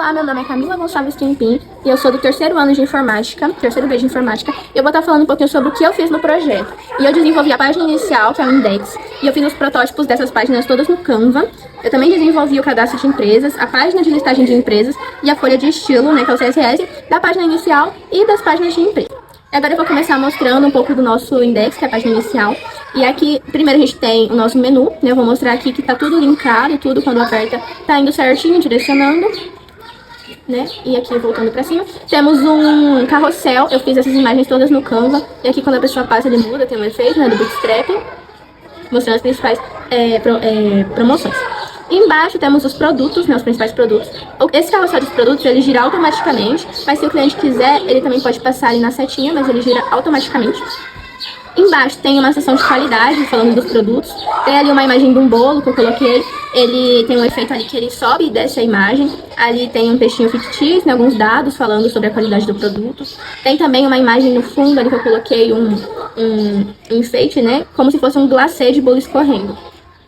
Olá, meu nome é Camila Gonçalves Quimpim e eu sou do terceiro ano de informática, terceiro B de informática, e eu vou estar falando um pouquinho sobre o que eu fiz no projeto. E eu desenvolvi a página inicial, que é o index, e eu fiz os protótipos dessas páginas todas no Canva. Eu também desenvolvi o cadastro de empresas, a página de listagem de empresas e a folha de estilo, né, que é o CSS, da página inicial e das páginas de empresa. Agora eu vou começar mostrando um pouco do nosso index, que é a página inicial. E aqui, primeiro a gente tem o nosso menu, né? Eu vou mostrar aqui que tá tudo linkado, tudo quando aperta tá indo certinho, direcionando, né? E aqui, voltando pra cima, temos um carrossel. Eu fiz essas imagens todas no Canva. E aqui, quando a pessoa passa, ele muda, tem um efeito, né, do bootstrap, mostrando as principais promoções. E embaixo temos os produtos, né, os principais produtos. Esse carrossel dos produtos, ele gira automaticamente, mas se o cliente quiser, ele também pode passar ali na setinha, mas ele gira automaticamente. Embaixo tem uma seção de qualidade, falando dos produtos. Tem ali uma imagem de um bolo que eu coloquei. Ele tem um efeito ali que ele sobe e desce a imagem. Ali tem um textinho fictício, né, alguns dados falando sobre a qualidade do produto. Tem também uma imagem no fundo ali que eu coloquei um enfeite, né, como se fosse um glacê de bolo escorrendo.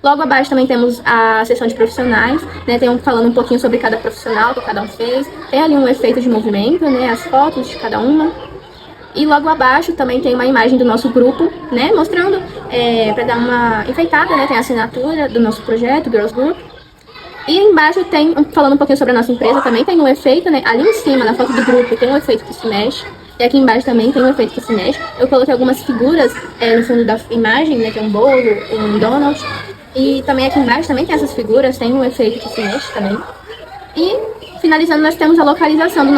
Logo abaixo também temos a seção de profissionais, né, tem falando um pouquinho sobre cada profissional que cada um fez. Tem ali um efeito de movimento, né, as fotos de cada uma. E logo abaixo também tem uma imagem do nosso grupo, né, mostrando, para dar uma enfeitada, né, tem a assinatura do nosso projeto, Girls Group. E embaixo tem, falando um pouquinho sobre a nossa empresa, também tem um efeito, né, ali em cima, na foto do grupo, tem um efeito que se mexe. E aqui embaixo também tem um efeito que se mexe. Eu coloquei algumas figuras no fundo da imagem, né, tem um bolo, um donut. E também aqui embaixo também tem essas figuras, tem um efeito que se mexe também. E finalizando, nós temos a localização da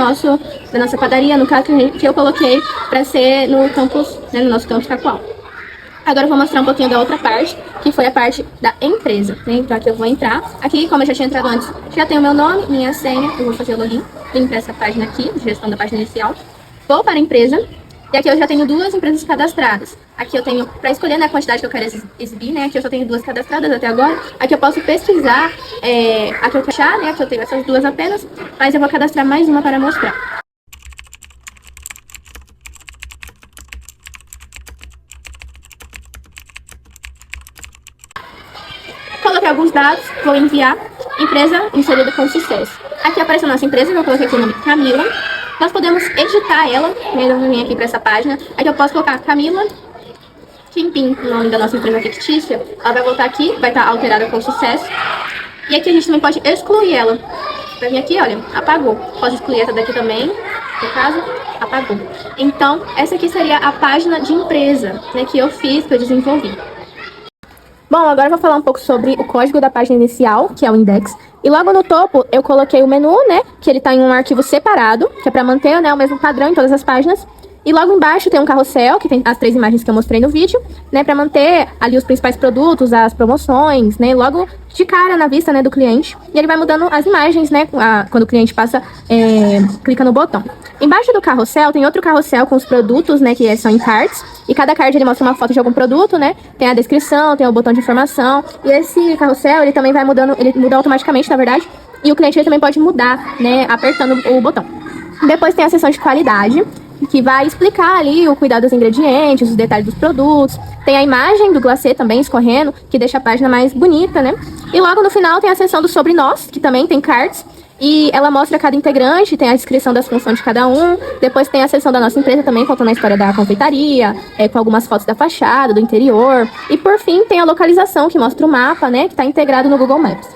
nossa padaria, no caso que eu coloquei para ser no campus, né, no nosso campus Cacoal. Agora eu vou mostrar um pouquinho da outra parte, que foi a parte da empresa, né? Então aqui eu vou entrar. Aqui, como eu já tinha entrado antes, já tem o meu nome, minha senha, eu vou fazer o login. Vim para essa página aqui, gestão da página inicial. Vou para a empresa. E aqui eu já tenho duas empresas cadastradas. Aqui eu tenho, para escolher, né, a quantidade que eu quero exibir, né? Aqui eu só tenho duas cadastradas até agora. Aqui eu posso pesquisar a que eu quero achar, né? Aqui eu tenho essas duas apenas, mas eu vou cadastrar mais uma para mostrar. Coloquei alguns dados, vou enviar, empresa inserida com sucesso. Aqui aparece a nossa empresa, que eu coloquei aqui o nome Camila. Nós podemos editar ela, né, eu vim aqui para essa página. Aqui eu posso colocar Camila Quimpim, o nome da nossa empresa fictícia. Ela vai voltar aqui, vai estar alterada com sucesso. E aqui a gente também pode excluir ela. Vai vir aqui, olha, apagou. Pode excluir essa daqui também, no caso, apagou. Então, essa aqui seria a página de empresa, né, que eu fiz, que eu desenvolvi. Bom, agora eu vou falar um pouco sobre o código da página inicial, que é o index. E logo no topo eu coloquei o menu, né, que ele tá em um arquivo separado, que é para manter, né, o mesmo padrão em todas as páginas. E logo embaixo tem um carrossel, que tem as 3 imagens que eu mostrei no vídeo, né, para manter ali os principais produtos, as promoções, né, logo de cara na vista, né, do cliente. E ele vai mudando as imagens, né, quando o cliente passa, clica no botão. Embaixo do carrossel tem outro carrossel com os produtos, né, que são em cards. E cada card ele mostra uma foto de algum produto, né, tem a descrição, tem o botão de informação. E esse carrossel, ele também vai mudando, ele muda automaticamente, na verdade. E o cliente ele também pode mudar, né, apertando o botão. Depois tem a seção de qualidade, que vai explicar ali o cuidado dos ingredientes, os detalhes dos produtos. Tem a imagem do glacê também escorrendo, que deixa a página mais bonita, né? E logo no final tem a seção do Sobre Nós, que também tem cards. E ela mostra cada integrante, tem a descrição das funções de cada um. Depois tem a seção da nossa empresa também, contando a história da confeitaria, com algumas fotos da fachada, do interior. E por fim tem a localização, que mostra o mapa, né? Que está integrado no Google Maps.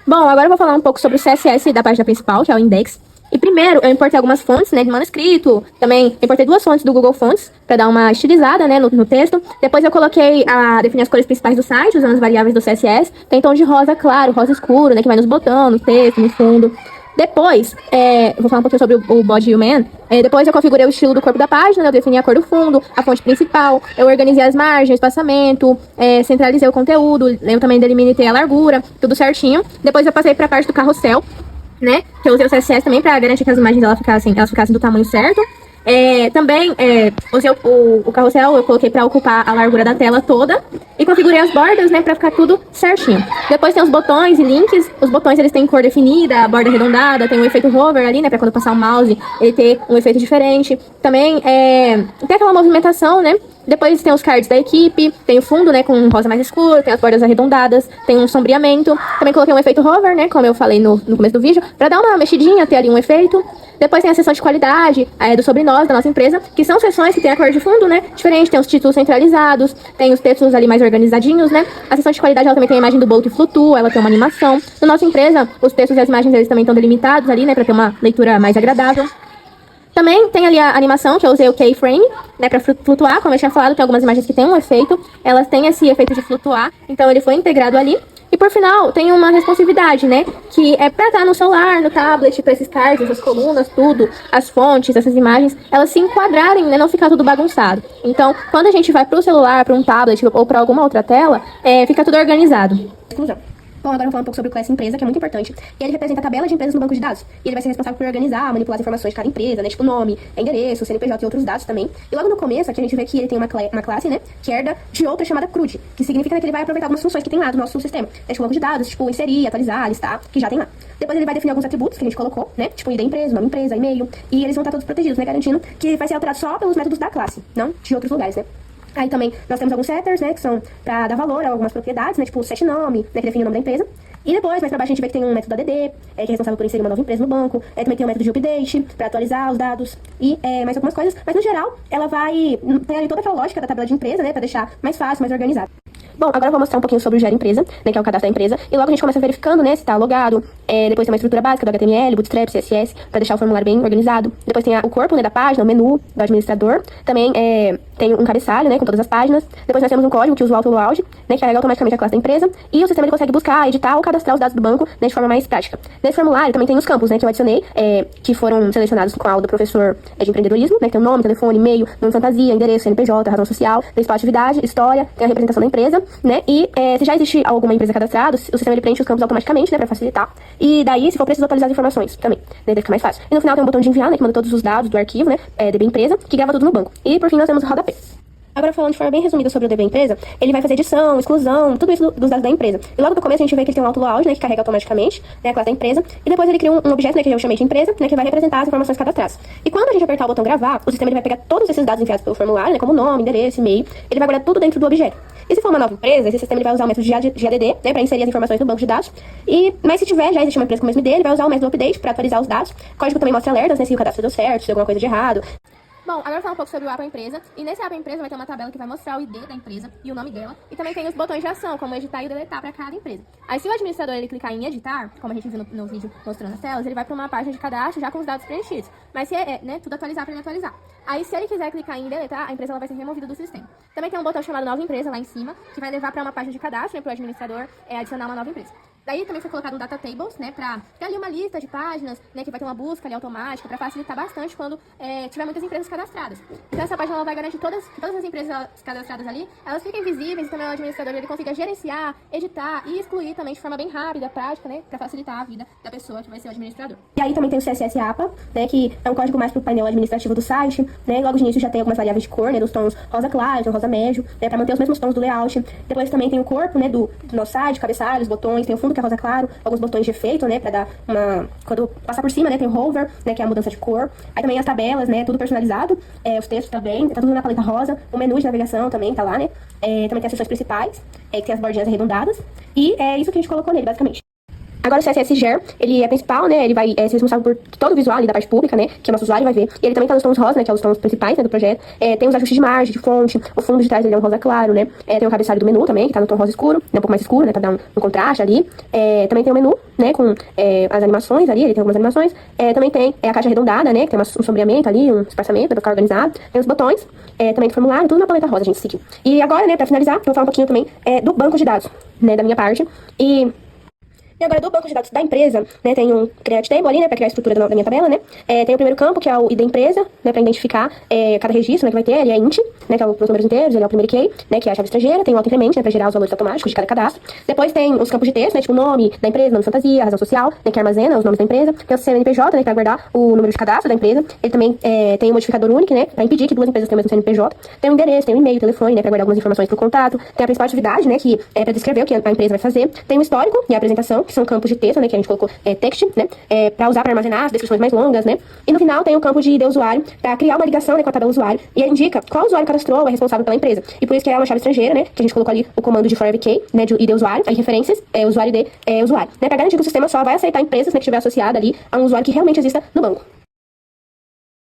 Bom, agora eu vou falar um pouco sobre o CSS da página principal, que é o index. E primeiro, eu importei algumas fontes, né, de manuscrito. Também importei 2 fontes do Google Fonts, para dar uma estilizada, né, no texto. Depois eu coloquei definir as cores principais do site, usando as variáveis do CSS. Tem tom de rosa claro, rosa escuro, né, que vai nos botões, no texto, no fundo. Depois, eu vou falar um pouquinho sobre o body e o man. Depois eu configurei o estilo do corpo da página, né, eu defini a cor do fundo, a fonte principal. Eu organizei as margens, espaçamento, centralizei o conteúdo. Eu também delimitei a largura, tudo certinho. Depois eu passei para a parte do carrossel, né, que eu usei o CSS também para garantir que as imagens elas ficassem do tamanho certo. Também usei o carrossel, eu coloquei para ocupar a largura da tela toda e configurei as bordas, né, para ficar tudo certinho. Depois tem os botões e links. Os botões eles têm cor definida, a borda arredondada, tem um efeito hover ali, né, para quando passar o mouse ele ter um efeito diferente. Também tem aquela movimentação, né, Depois tem os cards da equipe, tem o fundo, né, com um rosa mais escuro, tem as bordas arredondadas, tem um sombreamento. Também coloquei um efeito hover, né, como eu falei no começo do vídeo, pra dar uma mexidinha, ter ali um efeito. Depois tem a seção de qualidade, do Sobre Nós, da nossa empresa, que são seções que tem a cor de fundo, né, diferente, tem os títulos centralizados, tem os textos ali mais organizadinhos, né. A seção de qualidade, ela também tem a imagem do bolo que flutua, ela tem uma animação. Na nossa empresa, os textos e as imagens, eles também estão delimitados ali, né, pra ter uma leitura mais agradável. Também tem ali a animação, que eu usei o Keyframe, né, pra flutuar, como eu tinha falado, tem algumas imagens que tem um efeito, elas têm esse efeito de flutuar, então ele foi integrado ali. E por final, tem uma responsividade, né, que é pra estar no celular, no tablet, pra esses cards, essas colunas, tudo, as fontes, essas imagens, elas se enquadrarem, né, não ficar tudo bagunçado. Então, quando a gente vai pro celular, pra um tablet ou pra alguma outra tela, fica tudo organizado. Exclusão. Bom, agora eu vou falar um pouco sobre o Class Empresa, que é muito importante. E ele representa a tabela de empresas no banco de dados. E ele vai ser responsável por organizar, manipular as informações de cada empresa, né? Tipo nome, endereço, CNPJ e outros dados também. E logo no começo, aqui a gente vê que ele tem uma classe, né? Que herda de outra chamada CRUD, que significa que ele vai aproveitar algumas funções que tem lá do nosso sistema. É tipo banco de dados, tipo inserir, atualizar, listar, que já tem lá. Depois ele vai definir alguns atributos que a gente colocou, né? Tipo ID empresa, nome empresa, e-mail. E eles vão estar todos protegidos, né? Garantindo que vai ser alterado só pelos métodos da classe, não de outros lugares, né? Aí também nós temos alguns setters, né, que são pra dar valor a algumas propriedades, né, tipo o set nome, né, que define o nome da empresa. E depois, mais pra baixo, a gente vê que tem um método ADD, que é responsável por inserir uma nova empresa no banco. Também tem um método de update, pra atualizar os dados e mais algumas coisas. Mas, no geral, ela vai ter ali toda aquela lógica da tabela de empresa, né, pra deixar mais fácil, mais organizado. Bom, agora eu vou mostrar um pouquinho sobre o Gera Empresa, né, que é o cadastro da empresa. E logo a gente começa verificando, né, se tá logado. Depois tem uma estrutura básica do HTML, Bootstrap, CSS, pra deixar o formulário bem organizado. Depois tem o corpo, né, da página, o menu do administrador. Também tem um cabeçalho, né, com todas as páginas. Depois nós temos um código que usa o AutoLoad, né, que carrega automaticamente a classe da empresa. E o sistema ele consegue buscar, editar ou cadastrar os dados do banco, né, de forma mais prática. Nesse formulário também tem os campos, né, que eu adicionei, que foram selecionados com a aula do professor de empreendedorismo, né, que tem o nome, telefone, e-mail, nome fantasia, endereço, CNPJ, razão social, principal atividade, história, tem a representação da empresa, né, e se já existe alguma empresa cadastrada, o sistema ele preenche os campos automaticamente, né, pra facilitar. E daí, se for preciso atualizar as informações também, né, daí fica mais fácil. E no final tem um botão de enviar, né, que manda todos os dados do arquivo, né, DB Empresa, que grava tudo no banco. E por fim nós temos o rodapé. Agora, falando de forma bem resumida sobre o DB Empresa, ele vai fazer edição, exclusão, tudo isso dos dados da empresa. E logo no começo a gente vê que ele tem um AutoLoad, né, que carrega automaticamente, né, a classe da empresa. E depois ele cria um objeto, né, que eu chamei de empresa, né, que vai representar as informações cadastradas. E quando a gente apertar o botão gravar, o sistema ele vai pegar todos esses dados enviados pelo formulário, né, como nome, endereço, e-mail, ele vai guardar tudo dentro do objeto. E se for uma nova empresa, esse sistema ele vai usar o método de GADD, né, para inserir as informações no banco de dados. Mas se tiver, já existe uma empresa com o mesmo ID, ele vai usar o método update para atualizar os dados. O código também mostra alertas, né, se o cadastro deu certo, se deu alguma coisa de errado. Bom, agora eu vou falar um pouco sobre o App Empresa. E nesse App Empresa vai ter uma tabela que vai mostrar o ID da empresa e o nome dela. E também tem os botões de ação, como editar e deletar para cada empresa. Aí se o administrador ele clicar em editar, como a gente viu no vídeo mostrando as telas, ele vai para uma página de cadastro já com os dados preenchidos. Mas se né, tudo atualizar para ele atualizar. Aí se ele quiser clicar em deletar, a empresa ela vai ser removida do sistema. Também tem um botão chamado Nova Empresa lá em cima, que vai levar para uma página de cadastro, né, para o administrador adicionar uma nova empresa. Daí também foi colocado um Data Tables, né, pra ter ali uma lista de páginas, né, que vai ter uma busca ali automática, pra facilitar bastante quando tiver muitas empresas cadastradas. Então essa página ela vai garantir que todas as empresas cadastradas ali, elas fiquem visíveis e também o administrador ele consiga gerenciar, editar e excluir também de forma bem rápida, prática, né, pra facilitar a vida da pessoa que vai ser o administrador. E aí também tem o CSS APA, né, que é um código mais pro painel administrativo do site, né, logo de início já tem algumas variáveis de cor, né, dos tons rosa claro, rosa médio, né, pra manter os mesmos tons do layout. Depois também tem o corpo, né, do nosso site, cabeçalhos, botões, tem o fundo que é rosa claro, alguns botões de efeito, né, pra dar uma... Quando passar por cima, né, tem o hover, né, que é a mudança de cor. Aí também as tabelas, né, tudo personalizado, os textos também, tá tudo na paleta rosa. O menu de navegação também tá lá, né. Também tem as seções principais, que tem as bordinhas arredondadas. E é isso que a gente colocou nele, basicamente. Agora o CSS Ger, ele é principal, né, ele vai ser responsável por todo o visual ali da parte pública, né, que o nosso usuário vai ver. E ele também tá nos tons rosa, né, que é os tons principais, né, do projeto. Tem os ajustes de margem, de fonte, o fundo de trás ele é um rosa claro, né. Tem o cabeçalho do menu também, que tá no tom rosa escuro, né, um pouco mais escuro, né, pra dar um contraste ali. Também tem o menu, né, com as animações ali, ele tem algumas animações. Também tem a caixa arredondada, né, que tem um sombreamento ali, um espaçamento pra ficar organizado. Tem os botões, também do formulário, tudo na paleta rosa, a gente seguiu. E agora, né, pra finalizar, eu vou falar um pouquinho também do banco de dados, né, da minha parte. E agora, do banco de dados da empresa, né, tem um Create Table ali, né, pra criar a estrutura da minha tabela, né. Tem o primeiro campo, que é o ID empresa, né, pra identificar cada registro, né, que vai ter, ele é int, né, que é os números inteiros, ele é o primeiro key, né, que é a chave estrangeira, tem o auto-increment, né, pra gerar os valores automáticos de cada cadastro. Depois tem os campos de texto, né, tipo o nome da empresa, nome fantasia, razão social, né, que armazena os nomes da empresa. Tem o CNPJ, né, que vai guardar o número de cadastro da empresa. Ele também tem um modificador único, né, pra impedir que duas empresas tenham o mesmo CNPJ. Tem o endereço, tem o e-mail, o telefone, né, pra guardar algumas informações pro contato. Tem a principal atividade, né, que é pra descrever o que a empresa vai fazer. Tem o histórico e a apresentação, que são campos de texto, né, que a gente colocou text, né, para usar para armazenar as descrições mais longas, né. E no final tem o campo de usuário para criar uma ligação, né, com a tabela usuário e indica qual usuário cadastrou é responsável pela empresa. E por isso que é uma chave estrangeira, né, que a gente colocou ali o comando de for every key, né, de ID usuário, aí referências, usuário de usuário, né, para garantir que o sistema só vai aceitar empresas, né, que estiver associada ali a um usuário que realmente exista no banco.